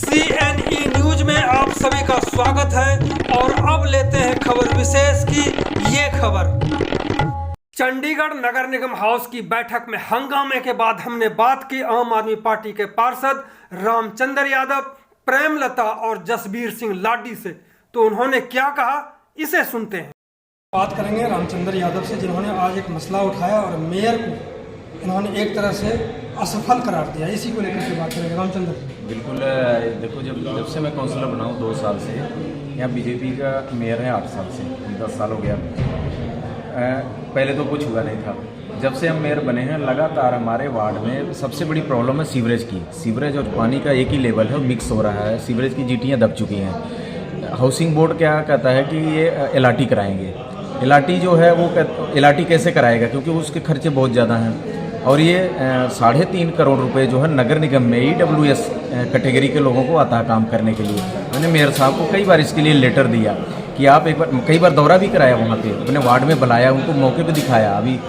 CNE news में आप सभी का स्वागत है और अब लेते हैं खबर विशेष की ये खबर। चंडीगढ़ नगर निगम हाउस की बैठक में हंगामे के बाद हमने बात की आम आदमी पार्टी के पार्षद रामचंद्र यादव, प्रेमलता और जसबीर सिंह लाडी से। तो उन्होंने क्या कहा, इसे सुनते हैं। बात करेंगे रामचंद्र यादव से, जिन्होंने आज एक मसला उठाया और मेयर को इन्होंने एक तरह से असफल करार दिया। इसी को लेकर के बात करेंगे रामचंद्र। बिल्कुल, देखो जब से मैं काउंसलर बना हूँ 2 साल से, यहाँ बीजेपी का मेयर है 8 साल से, 10 साल हो गया। पहले तो कुछ हुआ नहीं था। जब से हम मेयर बने हैं लगातार हमारे वार्ड में सबसे बड़ी प्रॉब्लम है सीवरेज की। सीवरेज और पानी का एक ही लेवल है, मिक्स हो रहा है। सीवरेज की जीटियाँ दब चुकी हैं। हाउसिंग बोर्ड क्या कहता है कि ये LRT कराएंगे। LRT जो है वो LRT कैसे कराएगा, क्योंकि उसके खर्चे बहुत ज़्यादा हैं। और ये 3.5 करोड़ रुपए जो है नगर निगम में EWS कैटेगरी के लोगों को आता है काम करने के लिए। मैंने मेयर साहब को कई बार इसके लिए लेटर दिया कि आप एक बार, कई बार दौरा भी कराया वहाँ पे, अपने वार्ड में बुलाया, उनको मौके पे दिखाया। अभी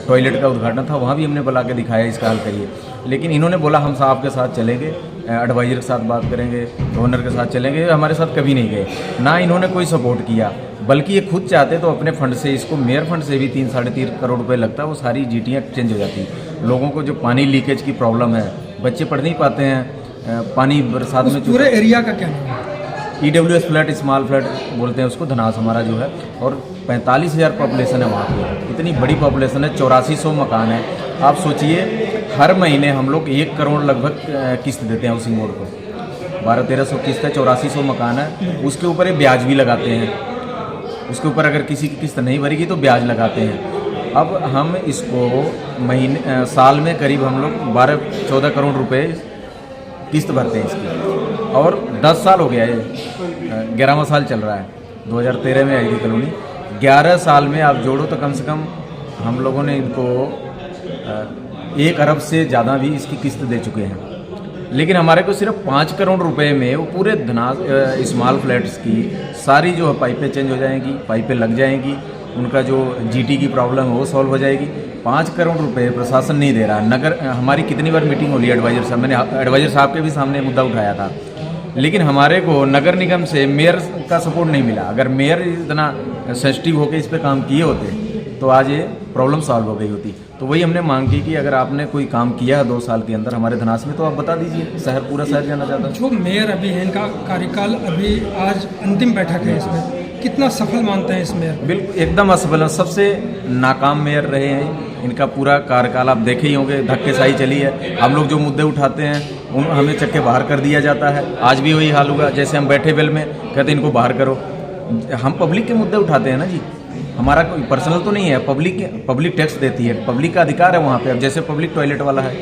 टॉयलेट का उद्घाटन था, वहाँ भी हमने बुला के दिखाया इसका हल करिए। लेकिन इन्होंने बोला हम साहब के साथ चलेंगे, एडवाइजर के साथ बात करेंगे, ओनर के साथ चलेंगे। हमारे साथ कभी नहीं गए, ना इन्होंने कोई सपोर्ट किया। बल्कि ये खुद चाहते तो अपने फंड से, इसको मेयर फंड से भी 3-3.5 करोड़ रुपए लगता है, वो सारी जीटियाँ चेंज हो जाती। लोगों को जो पानी लीकेज की प्रॉब्लम है, बच्चे पढ़ नहीं पाते हैं, पानी बरसात में। पूरे एरिया का क्या नाम है? EWS फ्लैट, स्मॉल फ्लैट बोलते हैं उसको, धनास हमारा जो है। और 45,000 पॉपुलेशन है वहाँ पे। इतनी बड़ी पॉपुलेशन है, 8400 मकान है। आप सोचिए हर महीने हम लोग 1 करोड़ लगभग किस्त देते हैं हाउसिंग बोर्ड को। 1200-1300 किस्त है, 8400 मकान है। उसके ऊपर ये ब्याज भी लगाते हैं। उसके ऊपर अगर किसी की किस्त नहीं भरेगी तो ब्याज लगाते हैं। अब हम इसको साल में करीब हम लोग 12-14 करोड़ रुपए किस्त भरते हैं इसकी। और 10 साल हो गया है, 11वां साल चल रहा है। 2013 में आई थी कॉलोनी। 11 साल में आप जोड़ो तो कम से कम हम लोगों ने इनको 1 अरब से ज़्यादा भी इसकी किस्त दे चुके हैं। लेकिन हमारे को सिर्फ 5 करोड़ रुपए में वो पूरे धनास स्मॉल फ्लैट्स की सारी जो है पाइपें चेंज हो जाएंगी, पाइपें लग जाएंगी, उनका जो GT की प्रॉब्लम है वो सॉल्व हो जाएगी। 5 करोड़ रुपए प्रशासन नहीं दे रहा। नगर हमारी कितनी बार मीटिंग हो रही है एडवाइजर साहब, मैंने एडवाइजर साहब के भी सामने मुद्दा उठाया था। लेकिन हमारे को नगर निगम से मेयर का सपोर्ट नहीं मिला। अगर मेयर इतना सेंसिटिव होकर इस पर काम किए होते तो आज ये प्रॉब्लम सॉल्व हो गई होती। तो वही हमने मांग की कि अगर आपने कोई काम किया है 2 साल के अंदर हमारे धनास में तो आप बता दीजिए। पूरा शहर जाना चाहता है। जो मेयर अभी है, इनका कार्यकाल अभी आज अंतिम बैठक है, इसमें कितना सफल मानते हैं इस मेयर? बिल्कुल एकदम असफल है। सबसे नाकाम मेयर रहे हैं। इनका पूरा कार्यकाल आप देखे ही होंगे, धक्केशाही चली है। हम लोग जो मुद्दे उठाते हैं उन हमें चक्के बाहर कर दिया जाता है। आज भी वही हाल होगा। जैसे हम बैठे बेल में कहते हैं इनको बाहर करो। हम पब्लिक के मुद्दे उठाते हैं ना जी, हमारा कोई पर्सनल तो नहीं है। पब्लिक टैक्स देती है, पब्लिक का अधिकार है वहाँ पे। अब जैसे पब्लिक टॉयलेट वाला है,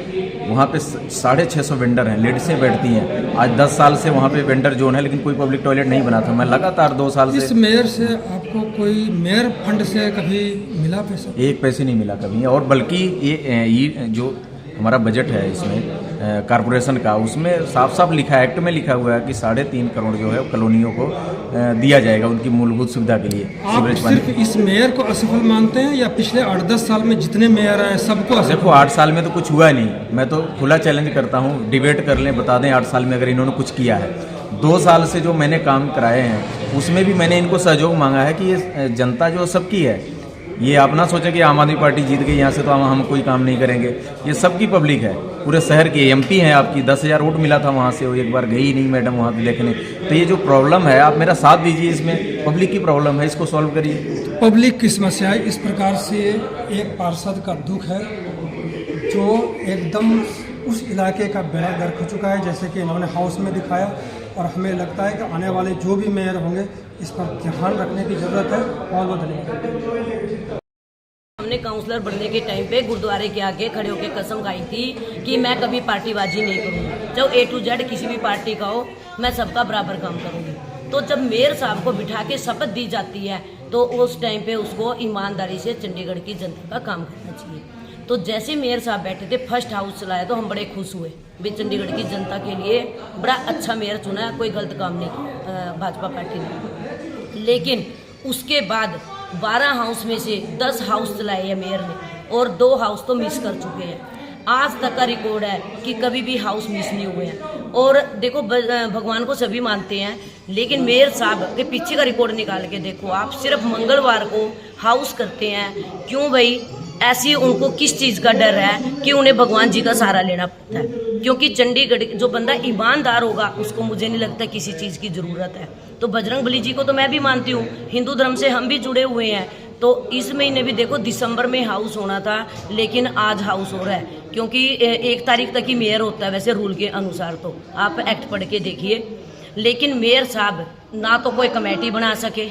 वहाँ पे 650 वेंडर हैं, लेडीसें बैठती हैं। आज 10 साल से वहाँ पे वेंडर जोन है, लेकिन कोई पब्लिक टॉयलेट नहीं बना था। मैं लगातार 2 साल से। इस मेयर से आपको कोई मेयर फंड से कभी मिला पैसा? 1 पैसे नहीं मिला कभी। और बल्कि ये जो हमारा बजट है इसमें कारपोरेशन का, उसमें साफ साफ लिखा है, एक्ट में लिखा हुआ है कि 3.5 करोड़ जो है कॉलोनियों को दिया जाएगा उनकी मूलभूत सुविधा के लिए। आप सिर्फ इस मेयर को असफल मानते हैं या पिछले 8-10 साल में जितने मेयर आए सबको? देखो 8 साल में तो कुछ हुआ नहीं। मैं तो खुला चैलेंज करता हूँ, डिबेट कर लें, बता दें 8 साल में अगर इन्होंने कुछ किया है। 2 साल से जो मैंने काम कराए हैं उसमें भी मैंने इनको सहयोग मांगा है कि ये जनता जो सबकी है। ये आप ना सोचें कि आम आदमी पार्टी जीत गई यहाँ से तो हम कोई काम नहीं करेंगे। ये सबकी पब्लिक है, पूरे शहर की। MP है आपकी, 10,000 वोट मिला था वहाँ से, वो एक बार गई नहीं मैडम वहाँ पे देखने। तो ये जो प्रॉब्लम है आप मेरा साथ दीजिए, इसमें पब्लिक की प्रॉब्लम है, इसको सॉल्व करिए। पब्लिक की समस्या है। इस प्रकार से एक पार्षद का दुख है जो एकदम उस इलाके का बेड़ा गर्क हो चुका है, जैसे कि इन्होंने हाउस में दिखाया। और हमें लगता है कि आने वाले जो भी मेयर होंगे इस पर ध्यान रखने की ज़रूरत है। बहुत बहुत धन्यवाद। हमने काउंसलर बनने के टाइम पे गुरुद्वारे के आगे खड़े होकर कसम खाई थी कि मैं कभी पार्टीबाजी नहीं करूँगी। जब A to Z किसी भी पार्टी का हो, मैं सबका बराबर काम करूँगी। तो जब मेयर साहब को बिठा के शपथ दी जाती है तो उस टाइम पे उसको ईमानदारी से चंडीगढ़ की जनता का काम करना चाहिए। तो जैसे मेयर साहब बैठे थे, फर्स्ट हाउस चलाया, तो हम बड़े खुश हुए भी चंडीगढ़ की जनता के लिए बड़ा अच्छा मेयर चुना है, कोई गलत काम नहीं भाजपा पार्टी ने। लेकिन उसके बाद 12 हाउस में से 10 हाउस चलाए है मेयर ने और 2 हाउस तो मिस कर चुके हैं। आज तक का रिकॉर्ड है कि कभी भी हाउस मिस नहीं हुए हैं। और देखो भगवान को सभी मानते हैं, लेकिन मेयर साहब के पीछे का रिकॉर्ड निकाल के देखो आप, सिर्फ मंगलवार को हाउस करते हैं। क्यों भाई? ऐसी उनको किस चीज़ का डर है कि उन्हें भगवान जी का सहारा लेना पड़ता है? क्योंकि चंडीगढ़ जो बंदा ईमानदार होगा उसको मुझे नहीं लगता किसी चीज़ की ज़रूरत है। तो बजरंग बली जी को तो मैं भी मानती हूँ, हिंदू धर्म से हम भी जुड़े हुए हैं। तो इस महीने भी देखो दिसंबर में हाउस होना था, लेकिन आज हाउस हो रहा है, क्योंकि 1 तारीख तक ही मेयर होता है वैसे रूल के अनुसार। तो आप एक्ट पढ़ के देखिए। लेकिन मेयर साहब ना तो कोई कमेटी बना सके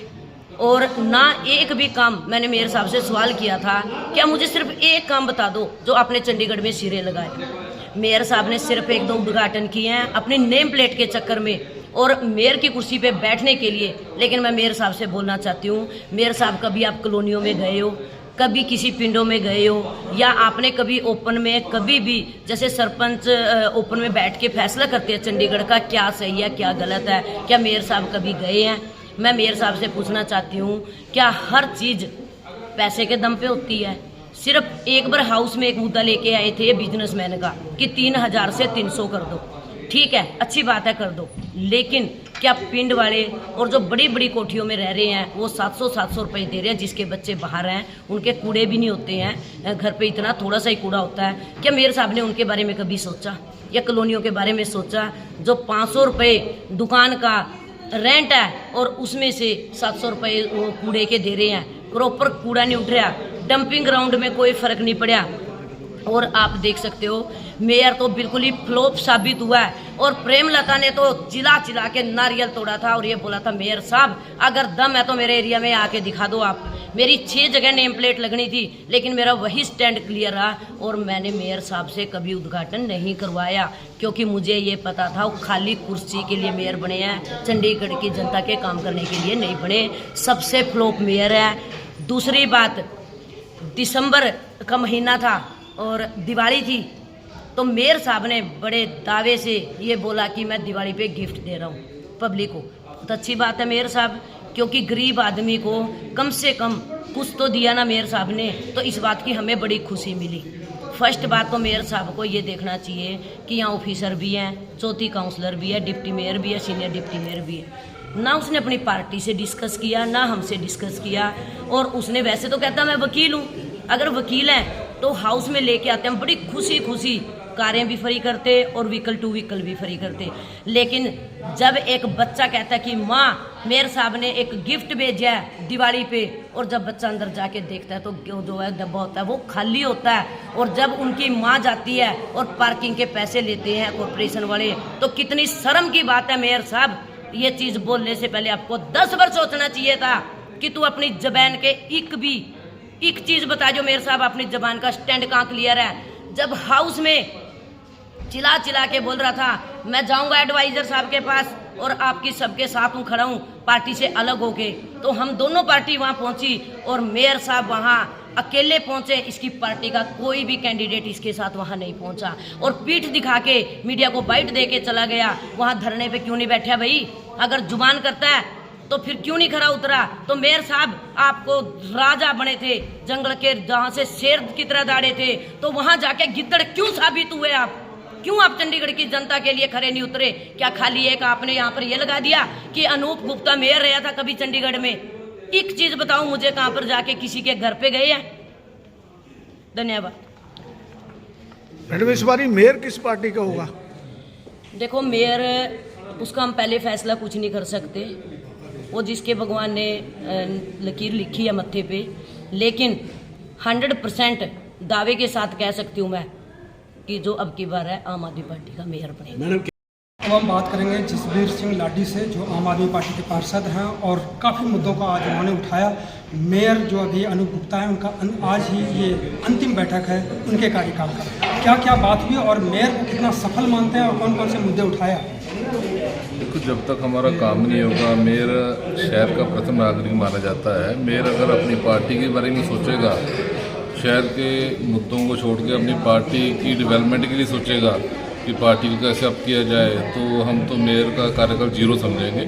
और ना एक भी काम। मैंने मेयर साहब से सवाल किया था, क्या मुझे सिर्फ एक काम बता दो जो आपने चंडीगढ़ में सिरे लगाए। मेयर साहब ने सिर्फ 1-2 उद्घाटन किए हैं अपनी नेम प्लेट के चक्कर में और मेयर की कुर्सी पे बैठने के लिए। लेकिन मैं मेयर साहब से बोलना चाहती हूँ, मेयर साहब कभी आप कॉलोनियों में गए हो, कभी किसी पिंडों में गए हो, या आपने कभी ओपन में कभी भी जैसे सरपंच ओपन में बैठ के फैसला करते हैं चंडीगढ़ का क्या सही है क्या गलत है, क्या मेयर साहब कभी गए हैं? मैं मेयर साहब से पूछना चाहती हूँ, क्या हर चीज़ पैसे के दम पे होती है? सिर्फ एक बार हाउस में एक मुद्दा लेके आए थे बिजनेसमैन का कि 3000 से 300 कर दो। ठीक है, अच्छी बात है, कर दो। लेकिन क्या पिंड वाले और जो बड़ी बड़ी कोठियों में रह रहे हैं वो 700 रुपए दे रहे हैं, जिसके बच्चे बाहर हैं, उनके कूड़े भी नहीं होते हैं, घर पे इतना थोड़ा सा ही कूड़ा होता है। क्या मेयर साहब ने उनके बारे में कभी सोचा, या कॉलोनियों के बारे में सोचा? जो 500 रुपये दुकान का रेंट है और उसमें से 700 रुपये वो कूड़े के दे रहे हैं, प्रॉपर कूड़ा नहीं उठ रहा, डंपिंग ग्राउंड में कोई फर्क नहीं पड़ा। और आप देख सकते हो मेयर तो बिल्कुल ही फ्लॉप साबित हुआ है। और प्रेमलता ने तो चिल्ला चिल्ला के नारियल तोड़ा था और ये बोला था, मेयर साहब अगर दम है तो मेरे एरिया में आके दिखा दो आप। मेरी 6 जगह नेम प्लेट लगनी थी, लेकिन मेरा वही स्टैंड क्लियर रहा और मैंने मेयर साहब से कभी उद्घाटन नहीं करवाया, क्योंकि मुझे ये पता था वो खाली कुर्सी के लिए मेयर बने हैं, चंडीगढ़ की जनता के काम करने के लिए नहीं बने। सबसे फ्लॉप मेयर है। दूसरी बात, दिसंबर का महीना था और दिवाली थी, तो मेयर साहब ने बड़े दावे से ये बोला कि मैं दिवाली पे गिफ्ट दे रहा हूँ पब्लिक को। तो अच्छी बात है मेयर साहब, क्योंकि गरीब आदमी को कम से कम कुछ तो दिया ना मेयर साहब ने, तो इस बात की हमें बड़ी खुशी मिली। फर्स्ट बात तो मेयर साहब को ये देखना चाहिए कि यहाँ ऑफिसर भी हैं, चौथी काउंसलर भी है, डिप्टी मेयर भी है, सीनियर डिप्टी मेयर भी है। ना उसने अपनी पार्टी से डिस्कस किया, ना हमसे डिस्कस किया। और उसने वैसे तो कहता मैं वकील हूँ, अगर वकील हैं तो हाउस में लेके आते हैं, बड़ी खुशी खुशी कारें भी फ्री करते और व्हीकल टू व्हीकल भी फ्री करते। लेकिन जब एक बच्चा कहता है कि माँ मेयर साहब ने एक गिफ्ट भेजा है दिवाली पे, और जब बच्चा अंदर जाके देखता है तो जो है डब्बा होता है वो खाली होता है, और जब उनकी माँ जाती है और पार्किंग के पैसे लेते हैं कॉरपोरेशन वाले, तो कितनी शर्म की बात है मेयर साहब। ये चीज़ बोलने से पहले आपको 10 बार सोचना चाहिए था कि तू अपनी जबान के एक चीज़ बता जो मेयर साहब अपनी जबान का स्टैंड कहाँ क्लियर है। जब हाउस में चिल्ला चिल्ला के बोल रहा था मैं जाऊंगा एडवाइजर साहब के पास और आपकी सबके साथ हूँ, खड़ा हूँ पार्टी से अलग होके, तो हम दोनों पार्टी वहाँ पहुँची और मेयर साहब वहाँ अकेले पहुँचे। इसकी पार्टी का कोई भी कैंडिडेट इसके साथ वहाँ नहीं पहुँचा और पीठ दिखा के मीडिया को बाइट दे के चला गया। वहाँ धरने पे क्यों नहीं बैठा भाई? अगर जुबान करता है तो फिर क्यों नहीं खड़ा उतरा? तो मेयर साहब आपको राजा बने थे जंगल के, जहाँ से शेर की तरह दाड़े थे, तो वहाँ जाके गिद्दड़ क्यों साबित हुए आप? क्यों आप चंडीगढ़ की जनता के लिए खड़े नहीं उतरे? क्या खाली एक आपने यहाँ पर ये लगा दिया कि अनूप गुप्ता मेयर रहा था कभी चंडीगढ़ में? एक चीज बताओ मुझे, कहाँ पर जाके किसी के घर पे गए हैं? धन्यवाद। मैडम इस बारी मेयर किस पार्टी का होगा? देखो मेयर उसका हम पहले फैसला कुछ नहीं कर सकते, वो जिसके भगवान ने लकीर लिखी है मत्थे पे। लेकिन 100% दावे के साथ कह सकती हूँ मैं कि जो अब की बार है आम आदमी पार्टी का मेयर बनेगा। अब हम बात करेंगे जसबीर सिंह लाडी से, जो आम आदमी पार्टी के पार्षद हैं और काफ़ी मुद्दों का आज उन्होंने उठाया। मेयर जो अभी अनूप गुप्ता है, उनका आज ही ये अंतिम बैठक है उनके कार्यकाल का। क्या क्या बात हुई और मेयर को कितना सफल मानते हैं और कौन कौन से मुद्दे उठाया? देखो, जब तक हमारा काम नहीं होगा, मेयर शहर का प्रथम नागरिक माना जाता है। मेयर अगर अपनी पार्टी के बारे में सोचेगा, शहर के मुद्दों को छोड़ के अपनी पार्टी की डेवलपमेंट के लिए सोचेगा कि पार्टी को कैसे अप किया जाए, तो हम तो मेयर का कार्यकाल 0 समझेंगे।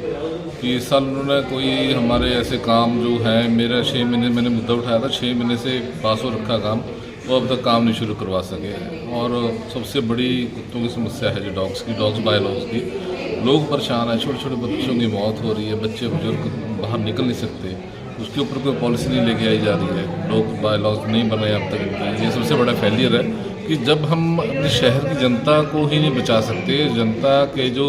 कि इस साल उन्होंने कोई हमारे ऐसे काम जो है, मेरा 6 महीने मैंने मुद्दा उठाया था, 6 महीने से पास हो रखा काम, वो अब तक काम नहीं शुरू करवा सके। और सबसे बड़ी कुत्तों की समस्या है जो डॉग्स बाय लॉग्स की, लोग परेशान हैं, छोटे छोटे बच्चों की मौत हो रही है, बच्चे बुजुर्ग बाहर निकल नहीं सकते, उसके ऊपर कोई पॉलिसी नहीं लेके आई जा रही है, डॉग बाय लॉज नहीं बन रहे हैं अब तक इनके। ये सबसे बड़ा फेलियर है कि जब हम अपने शहर की जनता को ही नहीं बचा सकते, जनता के जो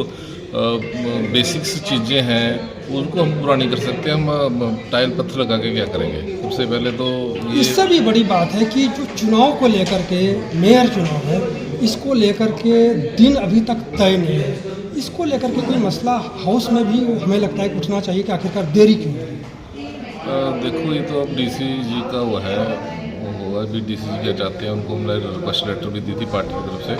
बेसिक्स चीज़ें हैं उनको हम पूरा नहीं कर सकते, हम टाइल पत्थर लगा के क्या करेंगे। सबसे पहले तो ये इससे भी बड़ी बात है कि जो चुनाव को लेकर के, मेयर चुनाव है, इसको लेकर के दिन अभी तक तय नहीं है। इसको लेकर के कोई मसला हाउस में भी हमें लगता है कि उठना चाहिए कि आखिरकार देरी क्यों है। देखो ये तो अब डीसी जी का वो है, वो होगा भी डीसी जी क्या चाहते हैं। उनको हमने रिक्वेस्ट लेटर भी दी थी पार्टी की तरफ से,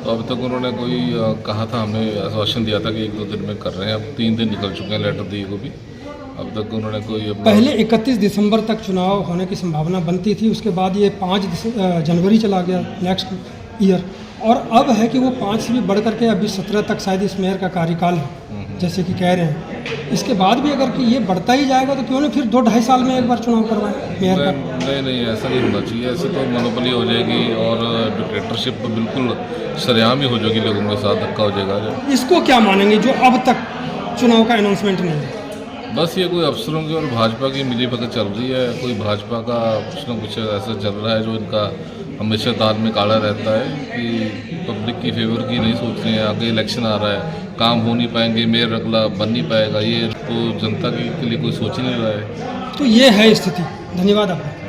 तो अभी तक उन्होंने कोई कहा था, हमें आश्वासन दिया था कि 1-2 दिन में कर रहे हैं। अब 3 दिन निकल चुके हैं लेटर दिए को भी, अब तक उन्होंने कोई पहले 31 दिसंबर तक चुनाव होने की संभावना बनती थी, उसके बाद ये 5 जनवरी चला गया नेक्स्ट ईयर, और अब है कि वो 5 से भी बढ़ करके अभी 17 तक शायद इस मेयर का कार्यकाल है जैसे कि कह रहे हैं। इसके बाद भी अगर कि ये बढ़ता ही जाएगा तो क्यों नहीं फिर 2-2.5 साल में एक बार चुनाव करवाएं मेयर का। नहीं, ऐसा नहीं होना चाहिए। ऐसे तो मोनोपोली हो जाएगी और डिक्टेटरशिप बिल्कुल सरेआम ही हो जाएगी, लोगों के साथ धक्का हो जाएगा। इसको क्या मानेंगे जो अब तक चुनाव का अनाउंसमेंट नहीं है? बस ये कोई अफसरों की और भाजपा की मिली भगत चल रही है। कोई भाजपा का कुछ ना कुछ ऐसा चल रहा है जो इनका हमेशा दाल में काला रहता है कि पब्लिक की फेवर की नहीं सोच रहे हैं। आगे इलेक्शन आ रहा है, काम हो नहीं पाएंगे, मेयर अगला बन नहीं पाएगा, ये तो जनता के लिए कोई सोच ही नहीं रहा है। तो ये है स्थिति। धन्यवाद आपका।